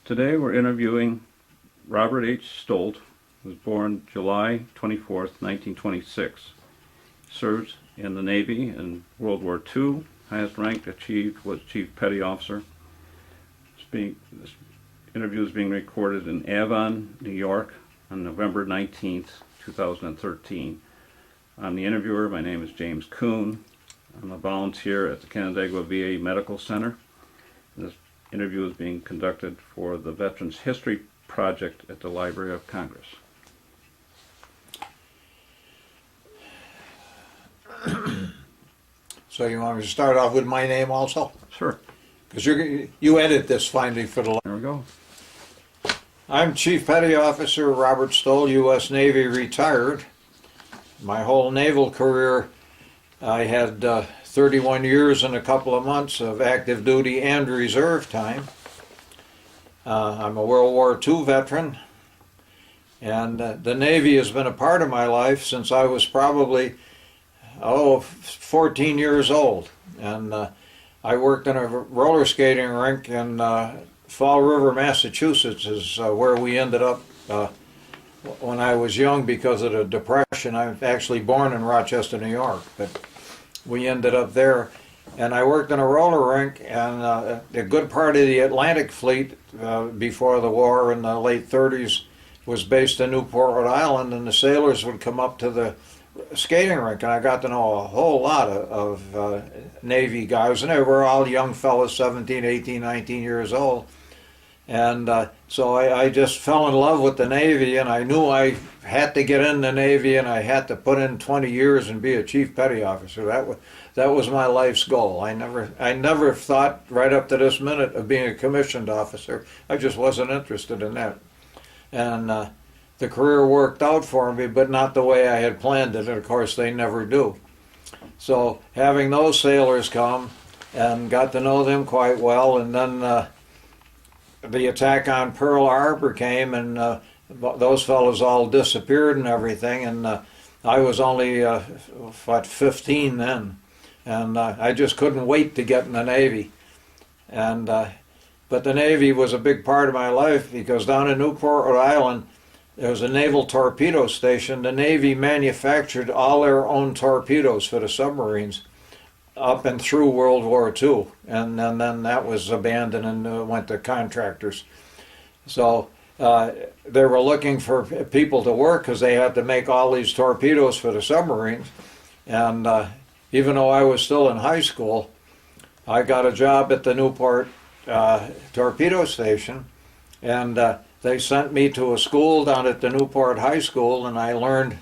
Today we're interviewing Robert H. Stoll, who was born July 24th, 1926. Served in the Navy in World War II. Highest rank achieved was Chief Petty Officer. This interview is being recorded in Avon, New York on November 19th, 2013. I'm the interviewer. My name is James Kuhn. I'm a volunteer at the Canandaigua VA Medical Center. This interview is being conducted for the Veterans History Project at the Library of Congress. So you want me to start off with my name also? Sure. Because you edit this finally for the... There we go. I'm Chief Petty Officer Robert Stoll, U.S. Navy retired. My whole naval career, I had 31 years and a couple of months of active duty and reserve time. I'm a World War II veteran, and the Navy has been a part of my life since I was probably 14 years old. And I worked in a roller skating rink in Fall River, Massachusetts, is where we ended up when I was young because of the Depression. I'm actually born in Rochester, New York, but we ended up there. And I worked in a roller rink, and a good part of the Atlantic Fleet before the war in the late 30s was based in Newport, Rhode Island, and the sailors would come up to the skating rink, and I got to know a whole lot of Navy guys, and they were all young fellas, 17, 18, 19 years old. And so I just fell in love with the Navy, and I knew I had to get in the Navy, and I had to put in 20 years and be a Chief Petty Officer. That was my life's goal. I never thought right up to this minute of being a commissioned officer. I just wasn't interested in that. And the career worked out for me, but not the way I had planned it, and of course they never do. So having those sailors come and got to know them quite well, and then the attack on Pearl Harbor came, and those fellows all disappeared and everything, and I was only 15 then, and I just couldn't wait to get in the Navy. And but the Navy was a big part of my life because down in Newport, Rhode Island, there was a naval torpedo station. The Navy manufactured all their own torpedoes for the submarines up and through World War II, and then that was abandoned and went to contractors. So they were looking for people to work because they had to make all these torpedoes for the submarines. And even though I was still in high school, I got a job at the Newport torpedo station, and they sent me to a school down at the Newport High School, and I learned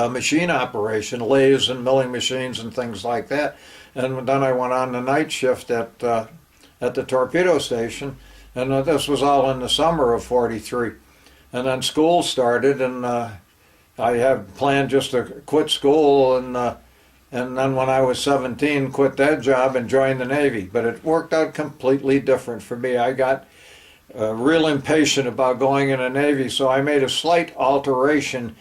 machine operation, lathes and milling machines and things like that. And then I went on the night shift at the torpedo station, and this was all in the summer of '43. And then school started, and I had planned just to quit school, and then when I was 17, quit that job and joined the Navy. But it worked out completely different for me. I got real impatient about going in the Navy, so I made a slight alteration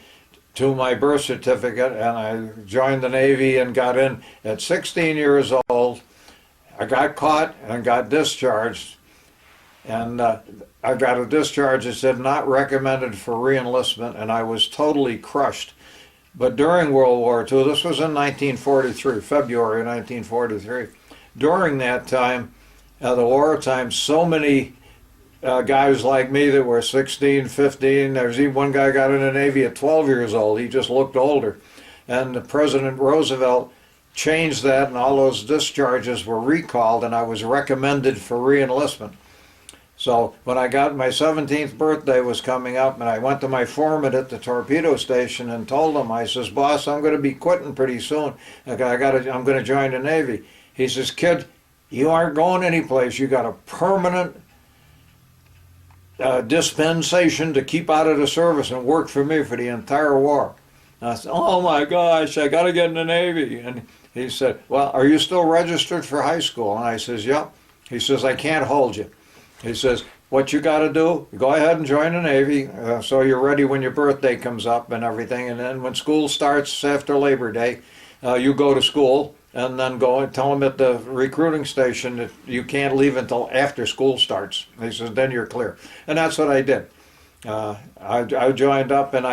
to my birth certificate, and I joined the Navy and got in at 16 years old. I got caught and got discharged, and I got a discharge that said not recommended for re-enlistment, and I was totally crushed. But during World War II, this was in 1943, February 1943, during that time, the wartime, so many guys like me that were 16, 15, there's even one guy got in the Navy at 12 years old. He just looked older. And President Roosevelt changed that, and all those discharges were recalled, and I was recommended for re-enlistment. So when I got my 17th birthday was coming up, and I went to my foreman at the torpedo station and told him, I says, boss, I'm going to be quitting pretty soon. I'm going to join the Navy. He says, kid, you aren't going anyplace. You got a permanent dispensation to keep out of the service and work for me for the entire war. And I said, oh my gosh, I got to get in the Navy. And he said, well, are you still registered for high school? And I says, yep. He says, I can't hold you. He says, what you got to do, go ahead and join the Navy so you're ready when your birthday comes up and everything. And then when school starts after Labor Day, you go to school and then go and tell them at the recruiting station that you can't leave until after school starts. He says, then you're clear. And that's what I did. I joined up, and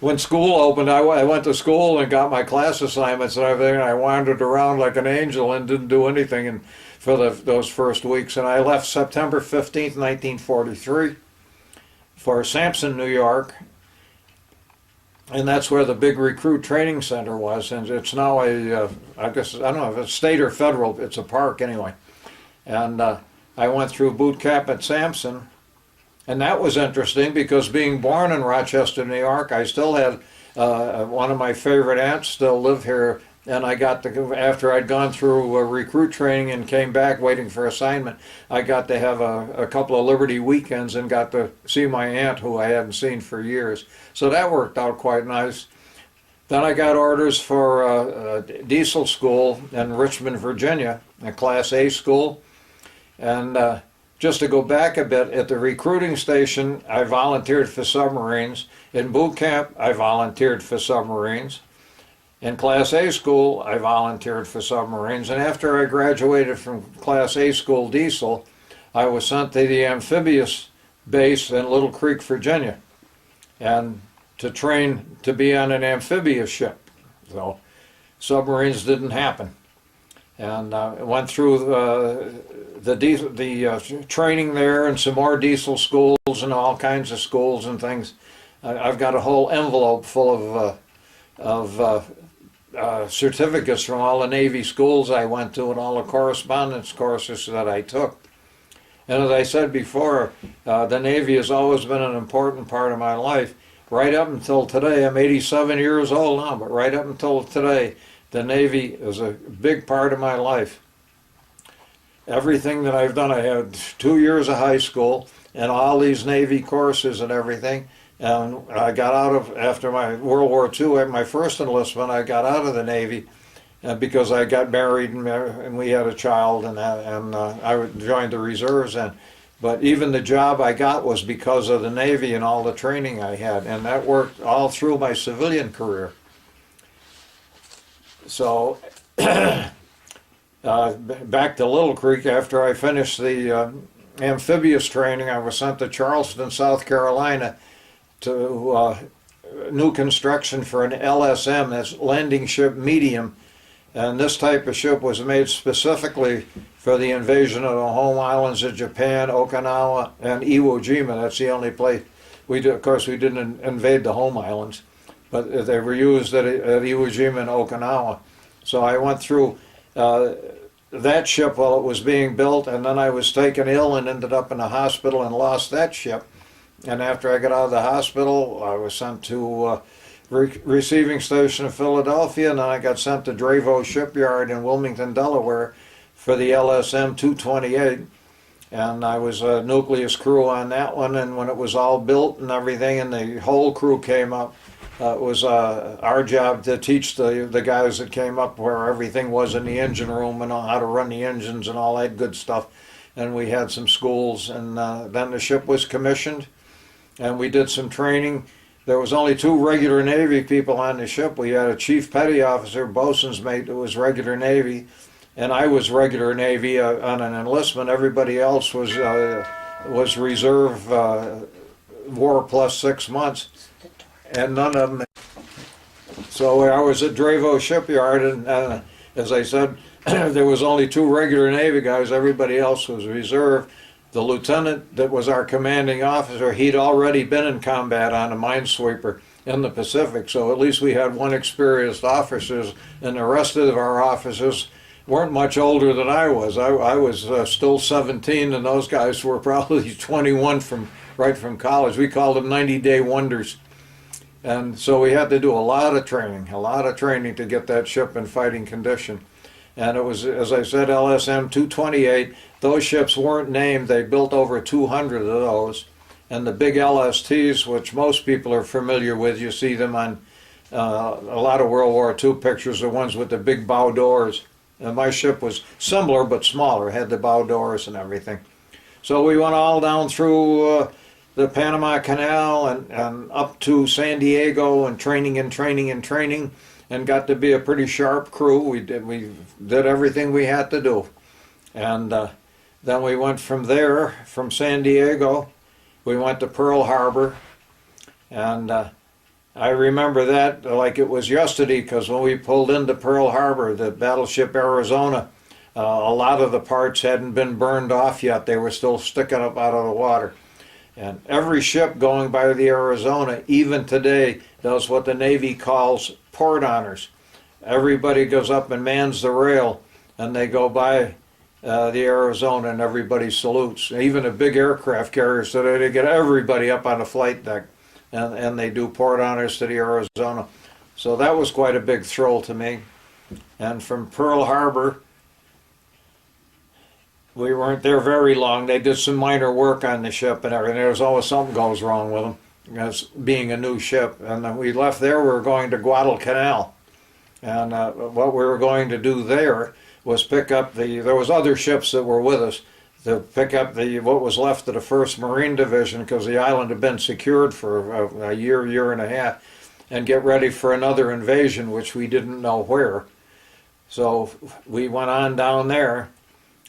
when school opened, I went to school and got my class assignments and everything. And I wandered around like an angel and didn't do anything for those first weeks. And I left September 15th, 1943 for Sampson, New York. And that's where the big recruit training center was. And it's now I guess, I don't know if it's state or federal, it's a park anyway. And I went through boot camp at Sampson. And that was interesting because being born in Rochester, New York, I still had one of my favorite aunts still live here. And I got to, after I'd gone through recruit training and came back waiting for assignment, I got to have a couple of Liberty weekends and got to see my aunt who I hadn't seen for years. So that worked out quite nice. Then I got orders for diesel school in Richmond, Virginia, a Class A school. And just to go back a bit, at the recruiting station, I volunteered for submarines. In boot camp, I volunteered for submarines. In Class A school, I volunteered for submarines. And after I graduated from Class A school diesel, I was sent to the amphibious base in Little Creek, Virginia, and to train to be on an amphibious ship. So submarines didn't happen. And I went through the training there and some more diesel schools and all kinds of schools and things. I've got a whole envelope full of certificates from all the Navy schools I went to and all the correspondence courses that I took. And as I said before, the Navy has always been an important part of my life. Right up until today, I'm 87 years old now, but right up until today, the Navy is a big part of my life. Everything that I've done, I had 2 years of high school and all these Navy courses and everything. And I got out of, after my World War II, my first enlistment, I got out of the Navy because I got married and we had a child, and I joined the reserves. But even the job I got was because of the Navy and all the training I had, and that worked all through my civilian career. So back to Little Creek, after I finished the amphibious training, I was sent to Charleston, South Carolina to new construction for an LSM, that's landing ship medium. And this type of ship was made specifically for the invasion of the home islands of Japan, Okinawa, and Iwo Jima. That's the only place we did. Of course, we didn't invade the home islands, but they were used at Iwo Jima and Okinawa. So I went through that ship while it was being built, and then I was taken ill and ended up in a hospital and lost that ship. And after I got out of the hospital, I was sent to receiving station in Philadelphia, and then I got sent to Dravo Shipyard in Wilmington, Delaware for the LSM 228. And I was a nucleus crew on that one, and when it was all built and everything and the whole crew came up, it was our job to teach the guys that came up where everything was in the engine room and how to run the engines and all that good stuff. And we had some schools, and then the ship was commissioned, and we did some training. There was only 2 regular Navy people on the ship. We had a chief petty officer, bosun's mate, that was regular Navy, and I was regular Navy on an enlistment. Everybody else was reserve war plus 6 months, and none of them. So I was at Dravo Shipyard, and as I said, there was only 2 regular Navy guys. Everybody else was reserve. The lieutenant that was our commanding officer, he'd already been in combat on a minesweeper in the Pacific, so at least we had one experienced officer, and the rest of our officers weren't much older than I was. I was still 17, and those guys were probably 21 right from college. We called them 90-day wonders. And so we had to do a lot of training to get that ship in fighting condition. And it was, as I said, LSM 228. Those ships weren't named. They built over 200 of those. And the big LSTs, which most people are familiar with, you see them on a lot of World War II pictures, the ones with the big bow doors. And my ship was similar but smaller, had the bow doors and everything. So we went all down through the Panama Canal and up to San Diego, and training. and got to be a pretty sharp crew. We did everything we had to do. And then we went from there, from San Diego, we went to Pearl Harbor. And I remember that like it was yesterday, because when we pulled into Pearl Harbor, the battleship Arizona, a lot of the parts hadn't been burned off yet. They were still sticking up out of the water. And every ship going by the Arizona, even today, does what the Navy calls port honors. Everybody goes up and mans the rail, and they go by the Arizona, and everybody salutes. Even the big aircraft carriers today, they get everybody up on the flight deck, and they do port honors to the Arizona. So that was quite a big thrill to me. And from Pearl Harbor, we weren't there very long. They did some minor work on the ship and everything. There was always something goes wrong with them, as being a new ship. And then we left there. We were going to Guadalcanal, and what we were going to do there was pick up there was other ships that were with us to pick up what was left of the 1st Marine Division, because the island had been secured for a year and a half, and get ready for another invasion, which we didn't know where. So we went on down there.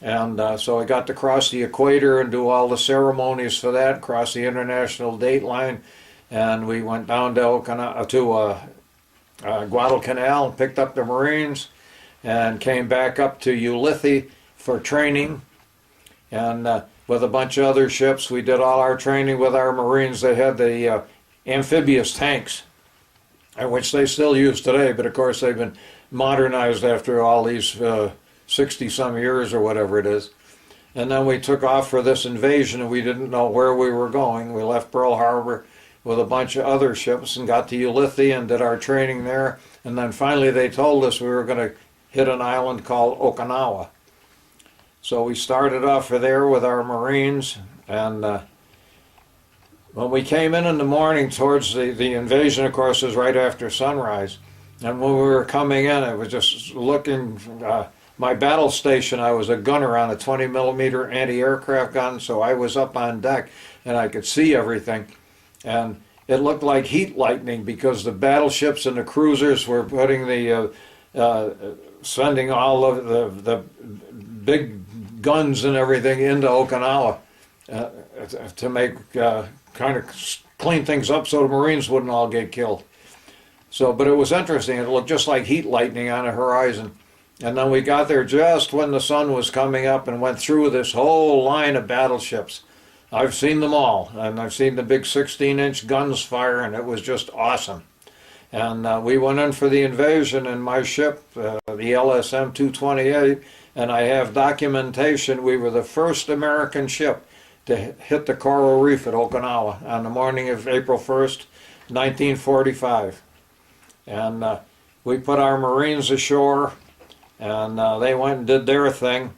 And so I got to cross the equator and do all the ceremonies for that, cross the international date line, and we went down to Guadalcanal and picked up the Marines, and came back up to Ulithi for training, and with a bunch of other ships. We did all our training with our Marines. They had the amphibious tanks, which they still use today, but of course they've been modernized after all these 60-some years or whatever it is. And then we took off for this invasion, and we didn't know where we were going. We left Pearl Harbor with a bunch of other ships and got to Ulithi and did our training there. And then finally they told us we were going to hit an island called Okinawa. So we started off there with our Marines, and when we came in the morning towards the invasion, of course, was right after sunrise. And when we were coming in, it was just looking... my battle station, I was a gunner on a 20-millimeter anti-aircraft gun, so I was up on deck and I could see everything. And it looked like heat lightning, because the battleships and the cruisers were putting sending all of the big guns and everything into Okinawa to make kind of clean things up so the Marines wouldn't all get killed. So, but it was interesting. It looked just like heat lightning on the horizon. And then we got there just when the sun was coming up and went through this whole line of battleships. I've seen them all, and I've seen the big 16-inch guns fire, and it was just awesome. And we went in for the invasion in my ship, the LSM-228, and I have documentation. We were the first American ship to hit the coral reef at Okinawa on the morning of April 1st, 1945. And we put our Marines ashore, and they went and did their thing.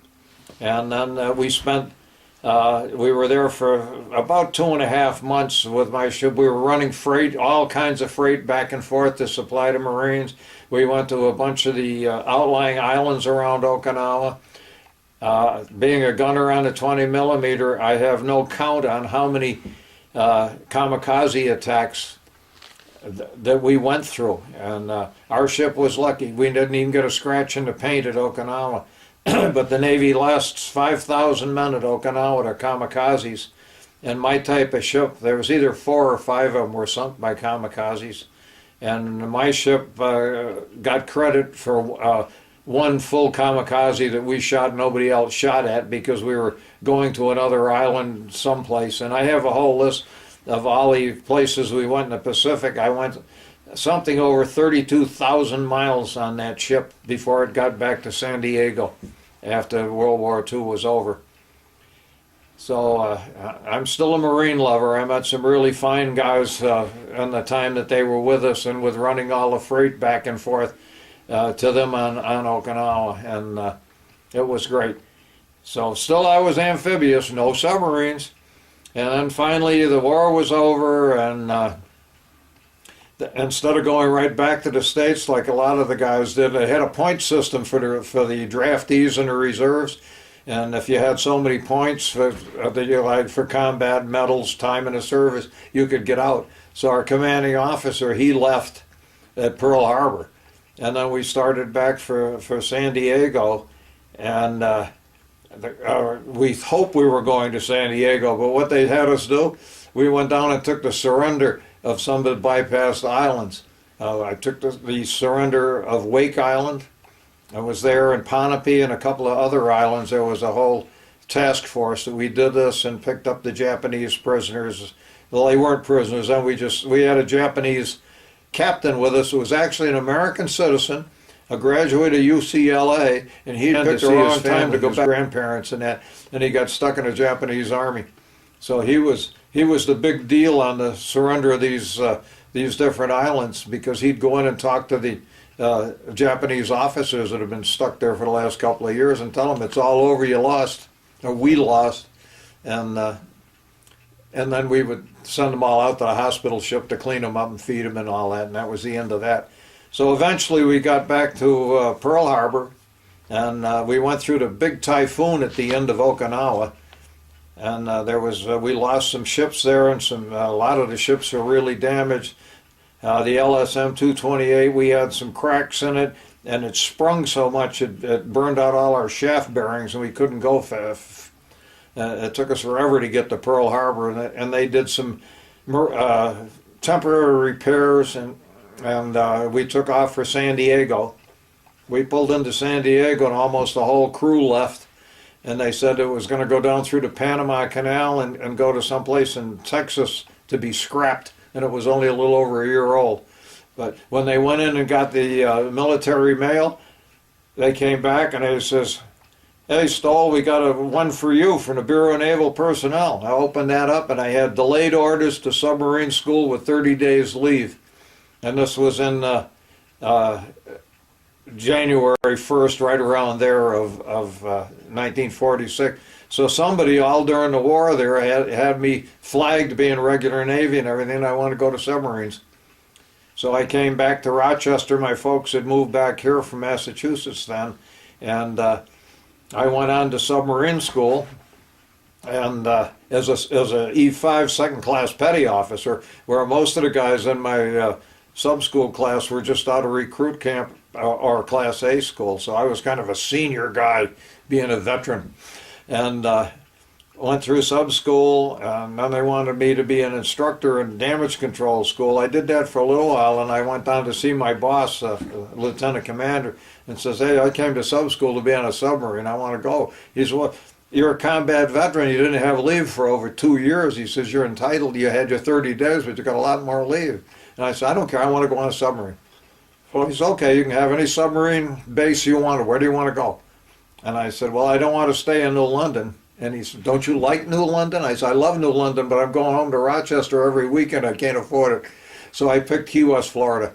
And then we were there for about 2.5 months with my ship. We were running freight, all kinds of freight back and forth to supply the Marines. We went to a bunch of the outlying islands around Okinawa. Being a gunner on a 20-millimeter, I have no count on how many kamikaze attacks that we went through, and our ship was lucky. We didn't even get a scratch in the paint at Okinawa, but the Navy lost 5,000 men at Okinawa to kamikazes, and my type of ship, there was either 4 or 5 of them were sunk by kamikazes, and my ship got credit for one full kamikaze that we shot, nobody else shot at, because we were going to another island someplace. And I have a whole list of all the places we went in the Pacific. I went something over 32,000 miles on that ship before it got back to San Diego after World War II was over. So I'm still a Marine lover. I met some really fine guys in the time that they were with us, and with running all the freight back and forth to them on Okinawa, and it was great. So still I was amphibious, no submarines. And then finally the war was over, and instead of going right back to the States like a lot of the guys did, they had a point system for the draftees and the reserves. And if you had so many points for combat medals, time in the service, you could get out. So our commanding officer, he left at Pearl Harbor. and then we started back for San Diego, and we hoped we were going to San Diego, but what they had us do, we went down and took the surrender of some of the bypassed islands. I took the surrender of Wake Island. I was there in Ponape and a couple of other islands. There was a whole task force that we did this and picked up the Japanese prisoners. Well, they weren't prisoners. Then we had a Japanese captain with us who was actually an American citizen, a graduate of UCLA, and he had to see his family, to go back to grandparents and that, and he got stuck in the Japanese army. So he was the big deal on the surrender of these different islands, because he'd go in and talk to the Japanese officers that have been stuck there for the last couple of years and tell them it's all over, you lost, or we lost, and then we would send them all out to the hospital ship to clean them up and feed them and all that, and that was the end of that. So eventually we got back to Pearl Harbor, and we went through the big typhoon at the end of Okinawa, and we lost some ships there, and a lot of the ships were really damaged. The LSM-228, we had some cracks in it, and it sprung so much it burned out all our shaft bearings, and we couldn't go fast. It took us forever to get to Pearl Harbor, and they did some temporary repairs, and we took off for San Diego. We pulled into San Diego, and almost the whole crew left, and they said it was going to go down through the Panama Canal and go to someplace in Texas to be scrapped, and it was only a little over a year old. But when they went in and got the military mail, they came back and they says, "Hey, Stoll, we got one for you from the Bureau of Naval Personnel." I opened that up, and I had delayed orders to submarine school with 30 days leave. And this was in January 1st, right around there of 1946. So somebody all during the war there had me flagged being regular Navy and everything, and I wanted to go to submarines. So I came back to Rochester. My folks had moved back here from Massachusetts then, and I went on to submarine school, and as a E5 second class petty officer, where most of the guys in my sub-school class were just out of recruit camp or Class A school. So I was kind of a senior guy, being a veteran, and went through sub-school, and then they wanted me to be an instructor in damage control school. I did that for a little while, and I went down to see my boss, lieutenant commander, and says, "Hey, I came to sub-school to be on a submarine. I want to go." He said, "Well, you're a combat veteran. You didn't have leave for over 2 years." He says, "You're entitled. You had your 30 days, but you got a lot more leave." And I said, "I don't care. I want to go on a submarine." Well, he said, "Okay, you can have any submarine base you want. Where do you want to go?" And I said, "Well, I don't want to stay in New London." And he said, "Don't you like New London?" I said, "I love New London, but I'm going home to Rochester every weekend. I can't afford it." So I picked Key West, Florida.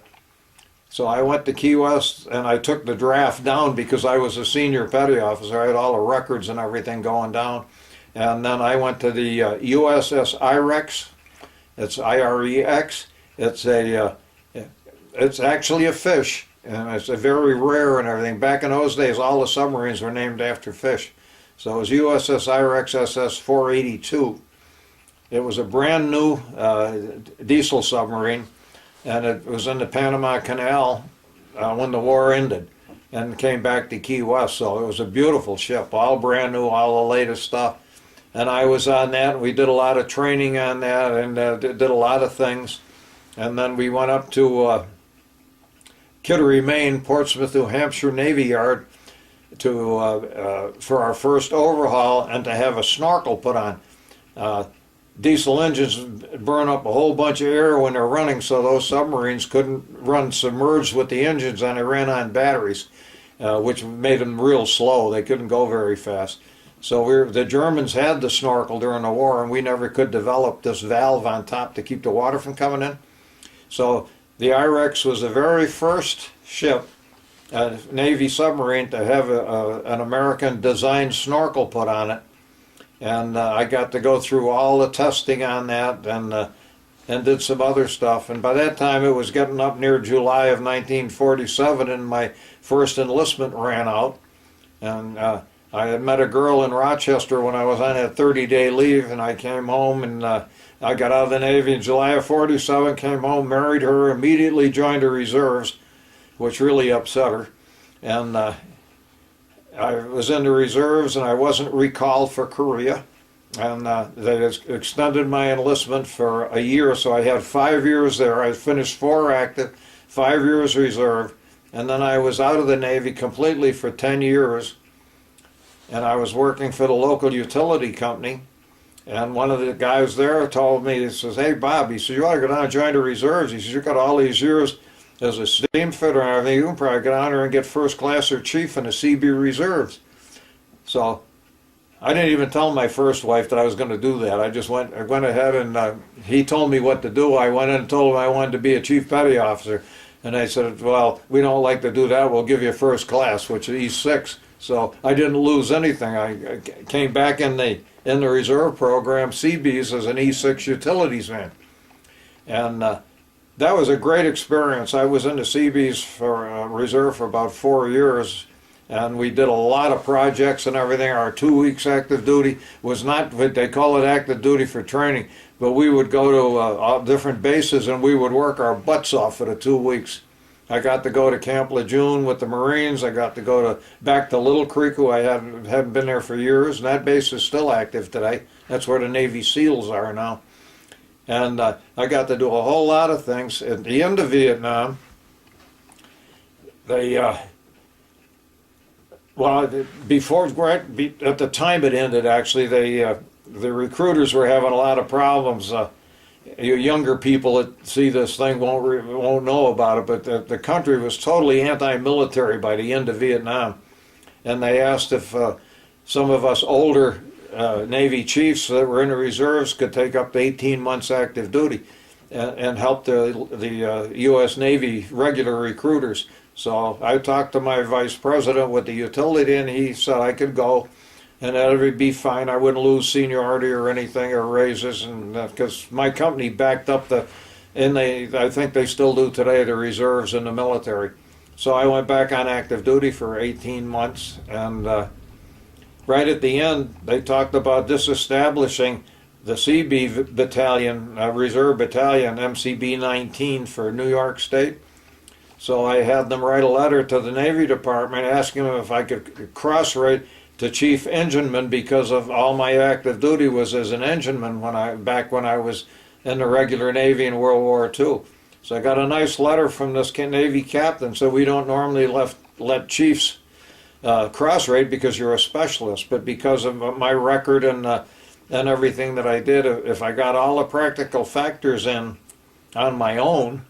So I went to Key West, and I took the draft down because I was a senior petty officer. I had all the records and everything going down. And then I went to the USS IREX. It's IREX. It's actually a fish, and it's a very rare and everything. Back in those days, all the submarines were named after fish. So it was USS IREX SS 482. It was a brand new diesel submarine, and it was in the Panama Canal when the war ended and came back to Key West. So it was a beautiful ship, all brand new, all the latest stuff. And I was on that, and we did a lot of training on that, and did a lot of things. And then we went up to Kittery, Maine, Portsmouth, New Hampshire Navy Yard for our first overhaul and to have a snorkel put on. Diesel engines burn up a whole bunch of air when they're running, so those submarines couldn't run submerged with the engines, and they ran on batteries, which made them real slow. They couldn't go very fast. So the Germans had the snorkel during the war, and we never could develop this valve on top to keep the water from coming in. So the IREX was the very first ship, a Navy submarine, to have an American designed snorkel put on it. And I got to go through all the testing on that, and did some other stuff. And by that time it was getting up near July of 1947, and my first enlistment ran out. And I had met a girl in Rochester when I was on that 30-day leave, and I came home, and I got out of the Navy in July of 47, came home, married her, immediately joined the reserves, which really upset her. And I was in the reserves, and I wasn't recalled for Korea. And they extended my enlistment for a year, so I had 5 years there. I finished 4 active, 5 years reserve, and then I was out of the Navy completely for 10 years. And I was working for the local utility company. And one of the guys there told me, he says, "Hey, Bob," he says, "you ought to go down and join the reserves." He says, "You got all these years as a steam fitter and everything. You can probably get on there and get first class or chief in the CB reserves." So I didn't even tell my first wife that I was going to do that. I went ahead and he told me what to do. I went in and told him I wanted to be a chief petty officer. And they said, "Well, we don't like to do that. We'll give you first class," which is E6. So I didn't lose anything. I came back in the reserve program, CBs, as an E6 utilities man. And that was a great experience. I was in the CBs for reserve for about 4 years, and we did a lot of projects and everything. Our 2 weeks active duty was not what they call it, active duty for training, but we would go to different bases and we would work our butts off for the 2 weeks. I got to go to Camp Lejeune with the Marines. I got to go back to Little Creek, who I hadn't been there for years, and that base is still active today. That's where the Navy SEALs are now. And I got to do a whole lot of things. At the end of Vietnam, they before at the time it ended, actually, the recruiters were having a lot of problems. Younger people that see this thing won't know about it, but the country was totally anti-military by the end of Vietnam, and they asked if some of us older Navy chiefs that were in the reserves could take up to 18 months active duty and help the U.S. Navy regular recruiters. So I talked to my vice president with the utility, and he said I could go, and that would be fine. I wouldn't lose seniority or anything or raises, and because my company backed up I think they still do today, the reserves in the military. So I went back on active duty for 18 months, and right at the end, they talked about disestablishing the CB battalion, Reserve Battalion, MCB 19 for New York State. So I had them write a letter to the Navy Department asking them if I could cross-rate to chief engineman, because of all my active duty was as an engineman back when I was in the regular Navy in World War II. So I got a nice letter from this Navy captain. So we don't normally let chiefs cross-rate because you're a specialist, but because of my record and everything that I did, if I got all the practical factors in on my own,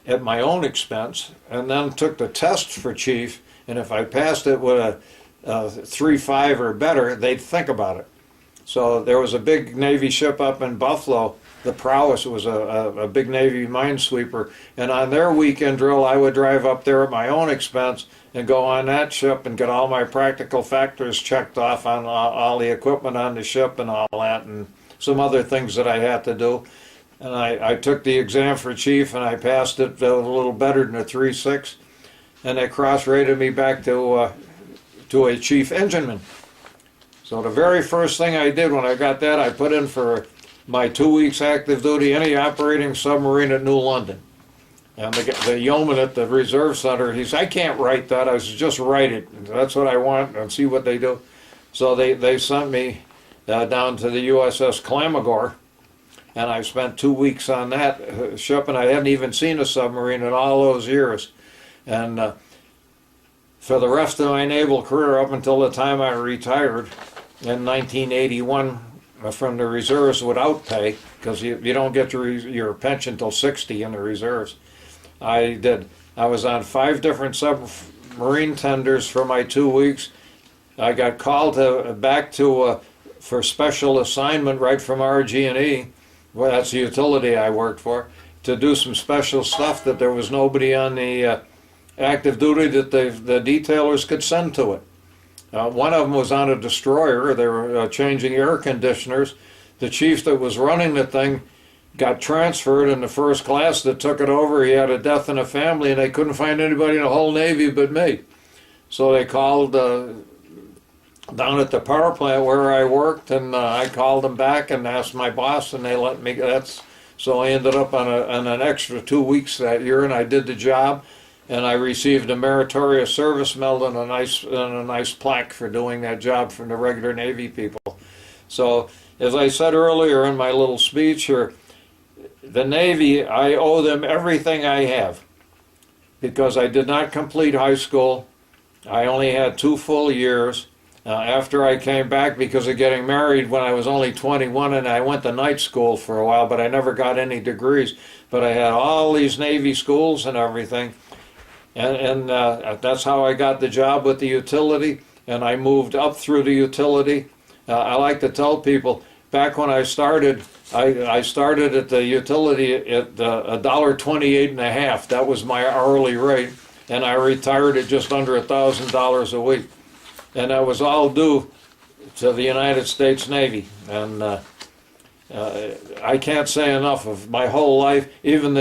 at my own expense, and then took the test for chief, and if I passed it with a 3.5 or better, they'd think about it. So there was a big Navy ship up in Buffalo. The Prowess was a big Navy minesweeper, and on their weekend drill, I would drive up there at my own expense and go on that ship and get all my practical factors checked off on all the equipment on the ship and all that, and some other things that I had to do. And I took the exam for chief, and I passed it a little better than a 3.6, and they cross-rated me back to a chief engineman. So the very first thing I did when I got that, I put in for my 2 weeks active duty, any operating submarine at New London. And the yeoman at the reserve center, he said, "I can't write that." I said, "Just write it. That's what I want, and see what they do." So they sent me down to the USS Clamagore, and I spent 2 weeks on that ship, and I hadn't even seen a submarine in all those years. And for the rest of my naval career, up until the time I retired in 1981 from the reserves without pay, because you don't get your pension till 60 in the reserves, I was on 5 different submarine tenders for my 2 weeks. I got called back for special assignment right from RG&E. Well, that's the utility I worked for, to do some special stuff that there was nobody on the active duty that the detailers could send to it. One of them was on a destroyer. They were changing air conditioners. The chief that was running the thing got transferred, in the first class that took it over, he had a death in the family, and they couldn't find anybody in the whole Navy but me. So they called down at the power plant where I worked, and I called them back and asked my boss, and they let me. So I ended up on an extra 2 weeks that year, and I did the job. and I received a meritorious service medal and a nice plaque for doing that job from the regular Navy people. So, as I said earlier in my little speech here, the Navy, I owe them everything I have, because I did not complete high school. I only had 2 full years. After I came back because of getting married when I was only 21, and I went to night school for a while, but I never got any degrees. But I had all these Navy schools and everything, and that's how I got the job with the utility, and I moved up through the utility. I like to tell people, back when I started at the utility at $1.28.50. That was my hourly rate, and I retired at just under $1,000 a week. And that was all due to the United States Navy. And I can't say enough of my whole life. Even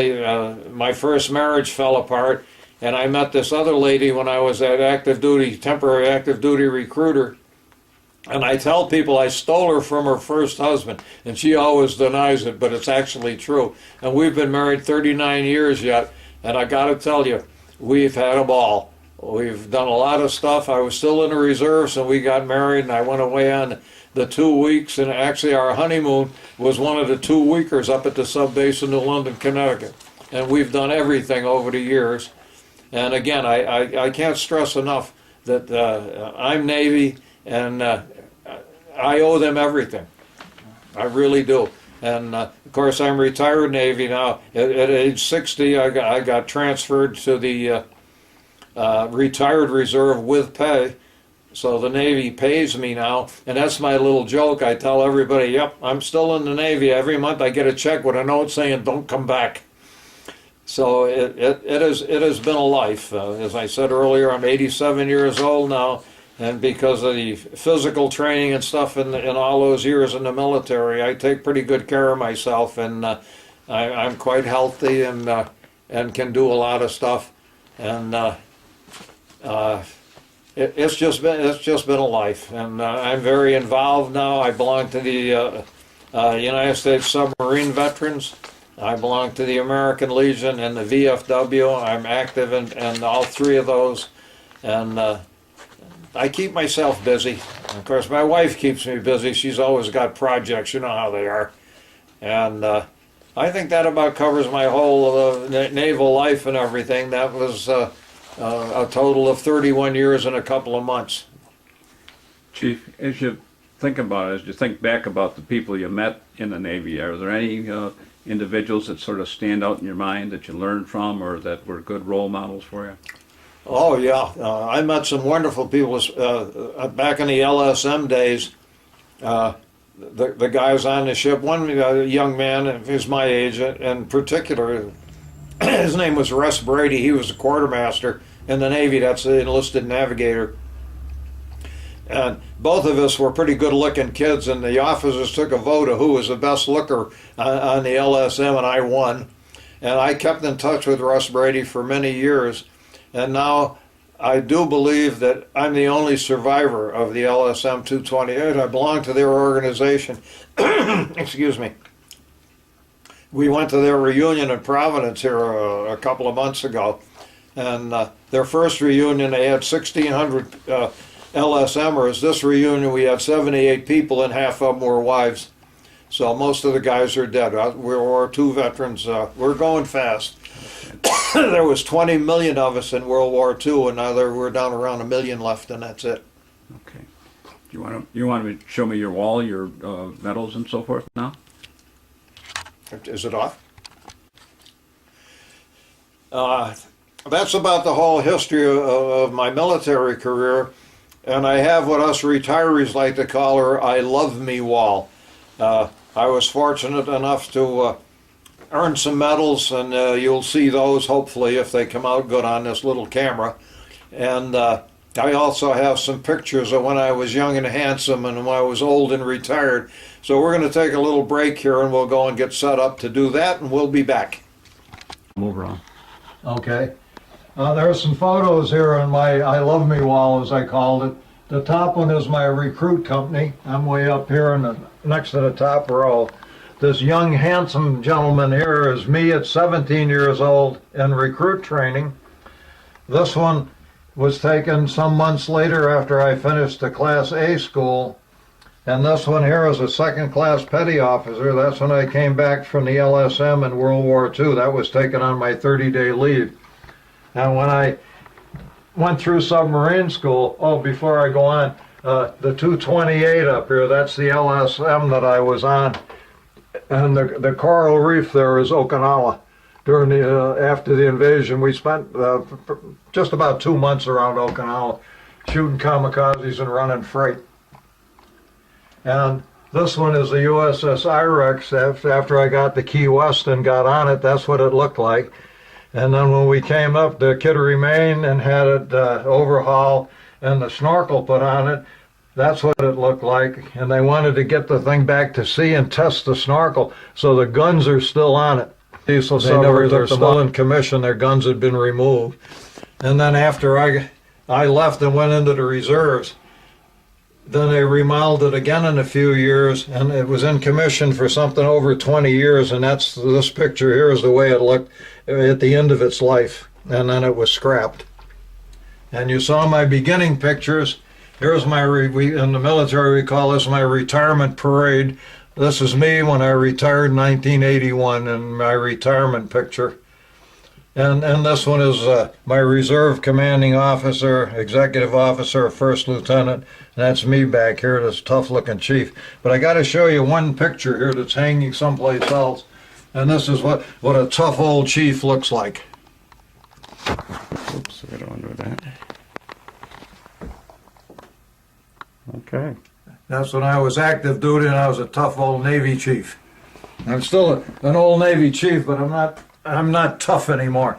my first marriage fell apart, and I met this other lady when I was at temporary active duty recruiter. And I tell people I stole her from her first husband, and she always denies it, but it's actually true. And we've been married 39 years yet, and I got to tell you, we've had a ball. We've done a lot of stuff. I was still in the reserves, and we got married, and I went away on the 2 weeks, and actually our honeymoon was one of the 2 weekers up at the sub base in New London, Connecticut. And we've done everything over the years. And again, I can't stress enough that I'm Navy, and I owe them everything. I really do. And of course, I'm retired Navy now. At age 60, I got transferred to the retired reserve with pay. So the Navy pays me now, and that's my little joke. I tell everybody, yep, I'm still in the Navy. Every month I get a check with a note saying, don't come back. So it has been a life. As I said earlier, I'm 87 years old now, and because of the physical training and stuff in all those years in the military, I take pretty good care of myself, and I'm quite healthy and can do a lot of stuff. And it's just been a life, and I'm very involved now. I belong to the United States Submarine Veterans. I belong to the American Legion and the VFW. I'm active in all 3 of those, and I keep myself busy. Of course, my wife keeps me busy. She's always got projects. You know how they are, and I think that about covers my whole naval life and everything. That was a total of 31 years and a couple of months. Chief, as you think back about the people you met in the Navy, are there any individuals that sort of stand out in your mind that you learned from or that were good role models for you? Oh, yeah. I met some wonderful people back in the LSM days. The guys on the ship, one young man, he was my age in particular, his name was Russ Brady. He was a quartermaster in the Navy. That's the enlisted navigator. And both of us were pretty good-looking kids, and the officers took a vote of who was the best looker on the LSM, and I won. And I kept in touch with Russ Brady for many years, and now I do believe that I'm the only survivor of the LSM 228. I belong to their organization. Excuse me. We went to their reunion in Providence here a couple of months ago, and their first reunion they had 1,600 LSMers. This reunion we had 78 people, and half of them were wives. So most of the guys are dead. We were 2 veterans. We're going fast. There was 20 million of us in World War II, and now we're down around 1 million left, and that's it. Okay. You want to show me your wall, your medals and so forth now? Is it off? That's about the whole history of my military career, and I have what us retirees like to call her I love me wall. I was fortunate enough to earn some medals, and you'll see those hopefully if they come out good on this little camera. And I also have some pictures of when I was young and handsome and when I was old and retired. So we're going to take a little break here, and we'll go and get set up to do that, and we'll be back. Move on. Okay. There are some photos here on my I Love Me wall, as I called it. The top one is my recruit company. I'm way up here next to the top row. This young, handsome gentleman here is me at 17 years old in recruit training. This one was taken some months later after I finished the Class A school. And this one here is a second-class petty officer. That's when I came back from the LSM in World War II. That was taken on my 30-day leave. And when I went through submarine school, before I go on, the 228 up here, that's the LSM that I was on. And the coral reef there is Okinawa. During the after the invasion, we spent just about 2 months around Okinawa, shooting kamikazes and running freight. And this one is the USS Irex. After I got to Key West and got on it, that's what it looked like. And then when we came up to Kittery, Maine, and had it overhauled and the snorkel put on it, that's what it looked like. And they wanted to get the thing back to sea and test the snorkel, so the guns are still on it. Diesel submarines are still in commission. Their guns had been removed. And then after I left and went into the reserves, then they remodeled it again in a few years, and it was in commission for something over 20 years, and that's this picture here is the way it looked at the end of its life, and then it was scrapped. And you saw my beginning pictures. Here's my, in the military we call this my retirement parade. This is me when I retired in 1981 in my retirement picture. And this one is my reserve commanding officer, executive officer, first lieutenant. And that's me back here, this tough-looking chief. But I got to show you one picture here that's hanging someplace else. And this is what a tough old chief looks like. Oops, I don't want to do that. Okay. That's when I was active duty and I was a tough old Navy chief. I'm still an old Navy chief, but I'm not tough anymore.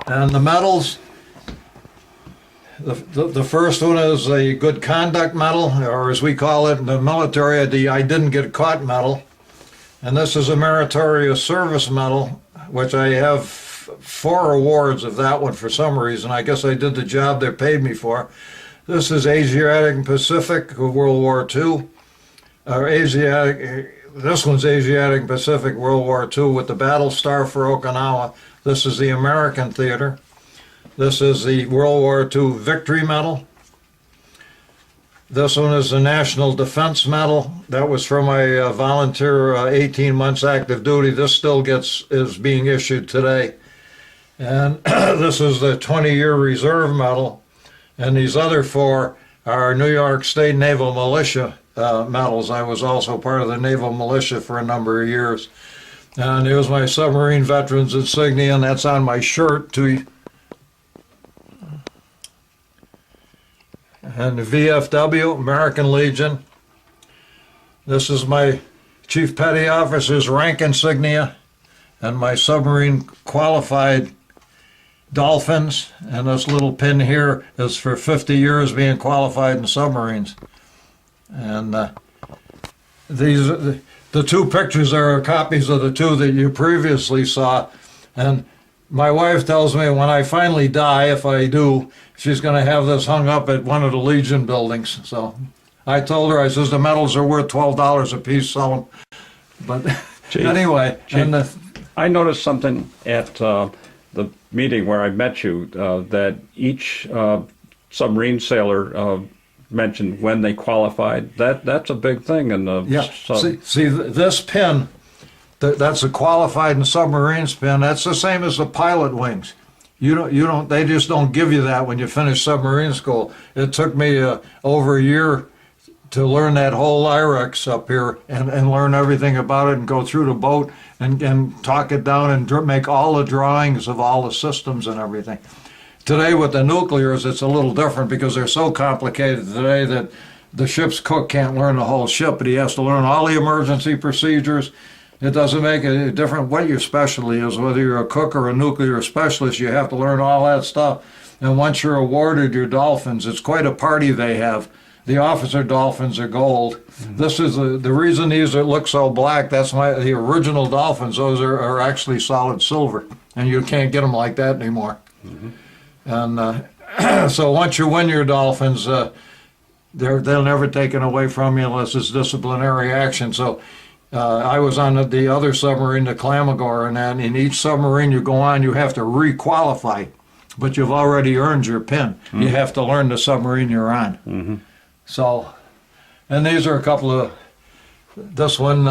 And the medals, the first one is a good conduct medal, or as we call it in the military, the I didn't get caught medal. And this is a meritorious service medal, which I have 4 awards of that one for some reason. I guess I did the job they paid me for. This is Asiatic and Pacific of World War II. This one's Asiatic and Pacific World War II with the Battle Star for Okinawa. This is the American Theater. This is the World War II Victory Medal. This one is the National Defense Medal. That was for my volunteer 18 months active duty. This still is being issued today. And this is the 20-year Reserve Medal. And these other 4 are New York State Naval Militia medals. I was also part of the Naval Militia for a number of years. And here's my submarine veterans insignia, and that's on my shirt too. And the VFW, American Legion. This is my Chief Petty Officer's rank insignia, and my submarine qualified Dolphins, and this little pin here is for 50 years being qualified in submarines. And the 2 pictures are copies of the 2 that you previously saw. And my wife tells me when I finally die, if I do, she's going to have this hung up at one of the Legion buildings. So I told her, I says, the medals are worth $12 a piece, sell them. But Chief, anyway. Chief, I noticed something at the meeting where I met you, that each submarine sailor mentioned when they qualified. That's a big thing in the See this pin, that's a qualified in submarines pin. That's the same as the pilot wings. You don't. They just don't give you that when you finish submarine school. It took me over a year to learn that whole IREX up here and learn everything about it and go through the boat and talk it down and make all the drawings of all the systems and everything. Today with the nuclears, it's a little different because they're so complicated today that the ship's cook can't learn the whole ship, but he has to learn all the emergency procedures. It doesn't make a difference what your specialty is, whether you're a cook or a nuclear specialist, you have to learn all that stuff. And once you're awarded your dolphins, it's quite a party they have. The officer dolphins are gold. Mm-hmm. This is the reason these look so black. That's the original dolphins. Those are actually solid silver, and you can't get them like that anymore. Mm-hmm. And so once you win your dolphins, they'll never taken away from you unless it's disciplinary action. So I was on the other submarine, the Clamagore, and in each submarine you go on, you have to re-qualify. but you've already earned your pin. You have to learn the submarine you're on. So, and these are a couple of, this one,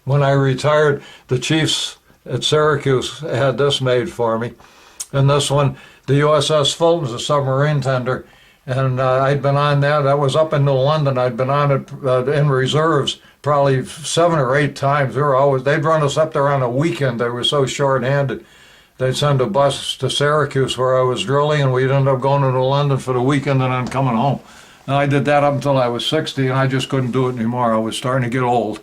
when I retired, the chiefs at Syracuse had this made for me. And this one, the USS Fulton's a submarine tender, and I'd been on that. I was up in New London. I'd been on it in reserves probably 7 or 8 times. They'd run us up there on a weekend. They were so short-handed. They'd send a bus to Syracuse where I was drilling, and we'd end up going to New London for the weekend and then coming home. And I did that up until I was 60, and I just couldn't do it anymore. I was starting to get old.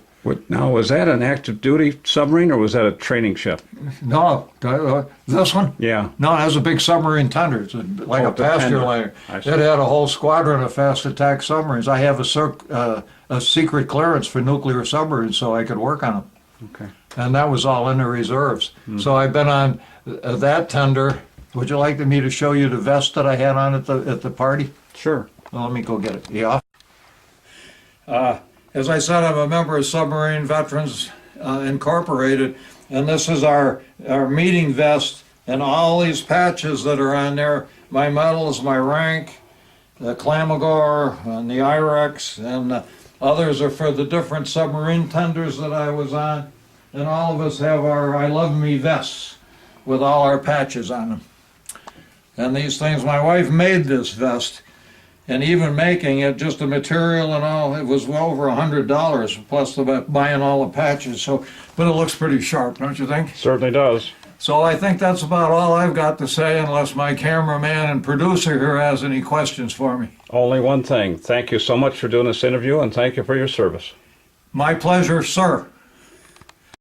Now, was that an active duty submarine or was that a training ship? No, this one? Yeah. No, it has a big submarine tender. It's like a passenger liner. It had a whole squadron of fast attack submarines. I have a secret clearance for nuclear submarines, so I could work on them. Okay. And that was all in the reserves. So I've been on that tender. Would you like me to show you the vest that I had on at the party? Sure. Well, let me go get it. Yeah. As I said, I'm a member of Submarine Veterans Incorporated, and this is our meeting vest, and all these patches that are on there, my medals, my rank, the Clamagore, and the IREX, and others are for the different submarine tenders that I was on, and all of us have our I Love Me vests with all our patches on them. And these things, my wife made this vest. And even making it, just the material and all, it was well over $100 plus buying all the patches. So, but it looks pretty sharp, don't you think? Certainly does. So I think that's about all I've got to say, unless my cameraman and producer here has any questions for me. Only one thing. Thank you so much for doing this interview, and thank you for your service. My pleasure, sir.